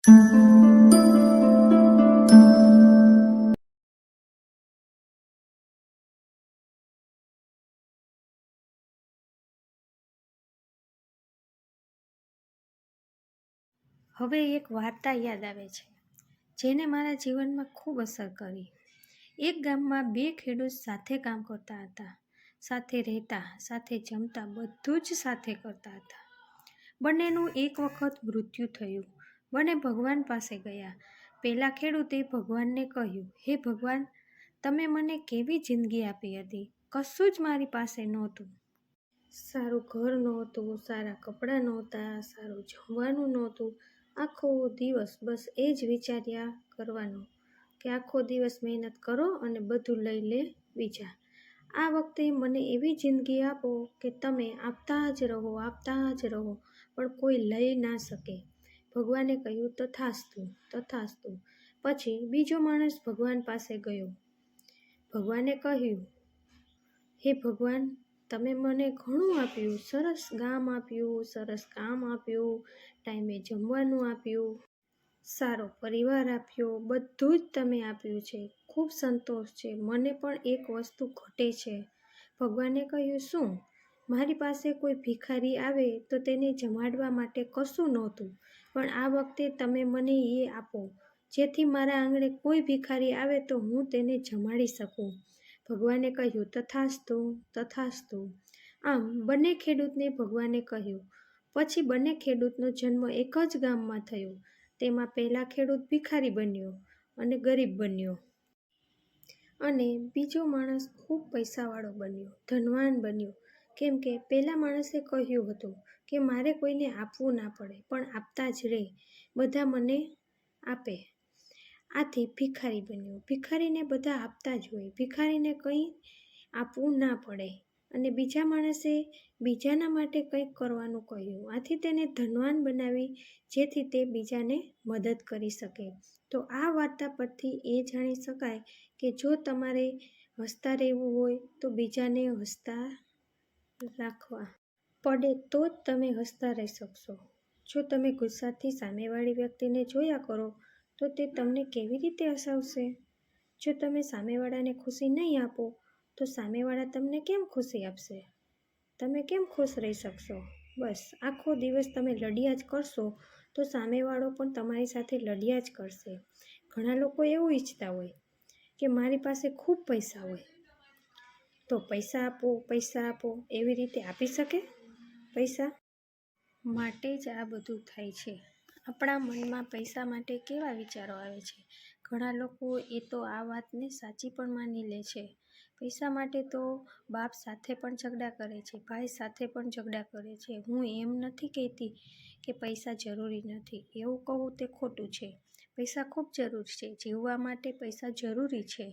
હવે એક વાર્તા યાદ આવે છે જેને મારા જીવનમાં ખૂબ અસર કરી. એક ગામમાં બે ખેડૂત સાથે કામ કરતા હતા, સાથે રહેતા, સાથે જમતા, બધું જ સાથે કરતા હતા. બંનેનું એક વખત મૃત્યુ થયું. બંને ભગવાન પાસે ગયા. પહેલા ખેડૂતે ભગવાનને કહ્યું, હે ભગવાન, તમે મને કેવી જિંદગી આપી હતી. કશું જ મારી પાસે નહોતું. સારું ઘર નહોતું, સારા કપડાં નહોતા, સારું જમવાનું નહોતું. આખો દિવસ બસ એ જ વિચાર્યા કરવાનો કે આખો દિવસ મહેનત કરો અને બધું લઈ લે બીજા. આ વખતે મને એવી જિંદગી આપો કે તમે આપતા જ રહો, આપતા જ રહો, પણ કોઈ લઈ ના શકે. ભગવાને કહ્યું, તથાસ્તુ, તથાસ્તુ. પછી બીજો માણસ ભગવાન પાસે ગયો. ભગવાને કહ્યું, હે ભગવાન, તમે મને ઘણું આપ્યું, સરસ ગામ આપ્યું, સરસ કામ આપ્યું, ટાઈમે જમવાનું આપ્યું, સારો પરિવાર આપ્યો, બધું જ તમે આપ્યું છે. ખૂબ સંતોષ છે. મને પણ એક વસ્તુ ઘટે છે. ભગવાને કહ્યું, શું? મારી પાસે કોઈ ભિખારી આવે તો તેને જમાડવા માટે કશું નહોતું, પણ આ વખતે તમે મને એ આપો જેથી મારા આંગણે કોઈ ભિખારી આવે તો હું તેને જમાડી શકું. ભગવાને કહ્યું, તથાસ્તુ, તથાસ્તુ. આમ બંને ખેડૂતને ભગવાને કહ્યું. પછી બંને ખેડૂતનો જન્મ એક જ ગામમાં થયો. તેમાં પહેલા ખેડૂત ભિખારી બન્યો અને ગરીબ બન્યો. અને બીજો માણસ ખૂબ પૈસાવાળો બન્યો, ધનવાન બન્યો. કેમ કે પહેલા માણસે કહ્યું હતું કે મારે કોઈને આપવું ના પડે, પણ આપતા જ રહે, બધા મને આપે. આથી ભિખારી બન્યો. ભિખારીને બધા આપતા જ હોય, ભિખારીને કંઈ આપવું ના પડે. અને બીજા માણસે બીજાના માટે કંઈક કરવાનું કહ્યું. આથી તેને ધનવાન બનાવી જેથી તે બીજાને મદદ કરી શકે. તો આ વાર્તા પરથી એ જાણી શકાય કે જો તમારે હસતા રહેવું હોય તો બીજાને હસતા રાખવા પડે તો જ તમે હસતા રહી શકશો. જો તમે ગુસ્સાથી સામેવાળી વ્યક્તિને જોયા કરો તો તે તમને કેવી રીતે હસાવશે? જો તમે સામેવાળાને ખુશી નહીં આપો તો સામેવાળા તમને કેમ ખુશી આપશે? તમે કેમ ખુશ રહી શકશો? બસ આખો દિવસ તમે લડ્યા જ કરશો તો સામેવાળો પણ તમારી સાથે લડ્યા જ કરશે. ઘણા લોકો એવું ઈચ્છતા હોય કે મારી પાસે ખૂબ પૈસા હોય તો પૈસા આપો, પૈસા આપો, એવી રીતે આપી શકે પૈસા? માટે જ આ બધું થાય છે. આપણા મનમાં પૈસા માટે કેવા વિચારો આવે છે. ઘણા લોકો એ તો આ વાતને સાચી પણ માની લે છે. પૈસા માટે તો બાપ સાથે પણ ઝઘડા કરે છે, ભાઈ સાથે પણ ઝઘડા કરે છે. હું એમ નથી કહેતી કે પૈસા જરૂરી નથી, એવું કહું તે ખોટું છે. પૈસા ખૂબ જરૂર છે, જીવવા માટે પૈસા જરૂરી છે.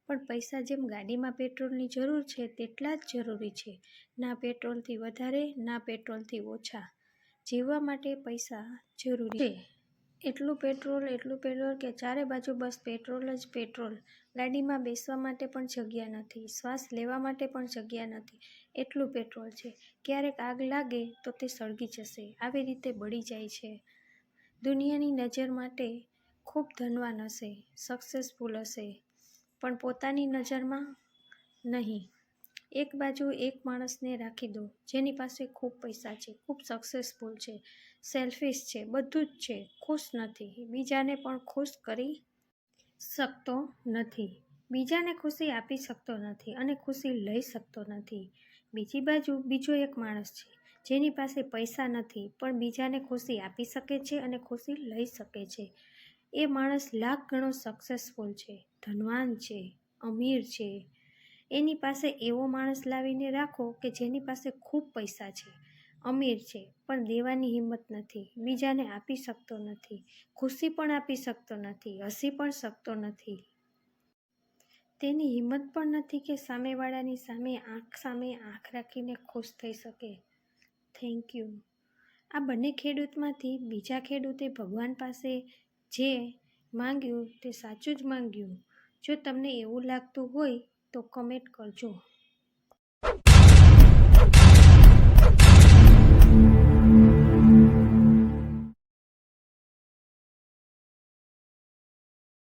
પણ પૈસા જેમ ગાડીમાં પેટ્રોલની જરૂર છે તેટલા જ જરૂરી છે. ના પેટ્રોલથી વધારે, ના પેટ્રોલથી ઓછા. જીવવા માટે પૈસા જરૂરી છે. એટલું પેટ્રોલ કે ચારે બાજુ બસ પેટ્રોલ જ પેટ્રોલ. ગાડીમાં બેસવા માટે પણ જગ્યા નથી, શ્વાસ લેવા માટે પણ જગ્યા નથી, એટલું પેટ્રોલ છે. ક્યારેક આગ લાગે તો તે સળગી જશે, આવી રીતે બળી જાય છે. દુનિયાની નજર માટે ખૂબ ધનવાન હશે, સક્સેસફુલ હશે, પણ પોતાની નજરમાં નહીં. એક બાજુ એક માણસને રાખી દો જેની પાસે ખૂબ પૈસા છે, ખૂબ સક્સેસફુલ છે, સેલ્ફિશ છે, બધું જ છે, ખુશ નથી, બીજાને પણ ખુશ કરી શકતો નથી, બીજાને ખુશી આપી શકતો નથી અને ખુશી લઈ શકતો નથી. બીજી બાજુ બીજો એક માણસ છે જેની પાસે પૈસા નથી પણ બીજાને ખુશી આપી શકે છે અને ખુશી લઈ શકે છે. એ માણસ લાખ ગણો સક્સેસફુલ છે, ધનવાન છે, અમીર છે. એની પાસે એવો માણસ લાવીને રાખો કે જેની પાસે ખૂબ પૈસા છે, અમીર છે, પણ દેવાની હિંમત નથી, બીજાને આપી શકતો નથી, ખુશી પણ આપી શકતો નથી, હસી પણ શકતો નથી. તેની હિંમત પણ નથી કે સામેવાળાની સામે આંખ રાખીને ખુશ થઈ શકે. Thank you. આ બંને ખેડૂતમાંથી બીજા ખેડૂતે ભગવાન પાસે જે માંગ્યું તે સાચું જ માંગ્યું. જો તમને એવું લાગતું હોય તો કમેન્ટ કરજો.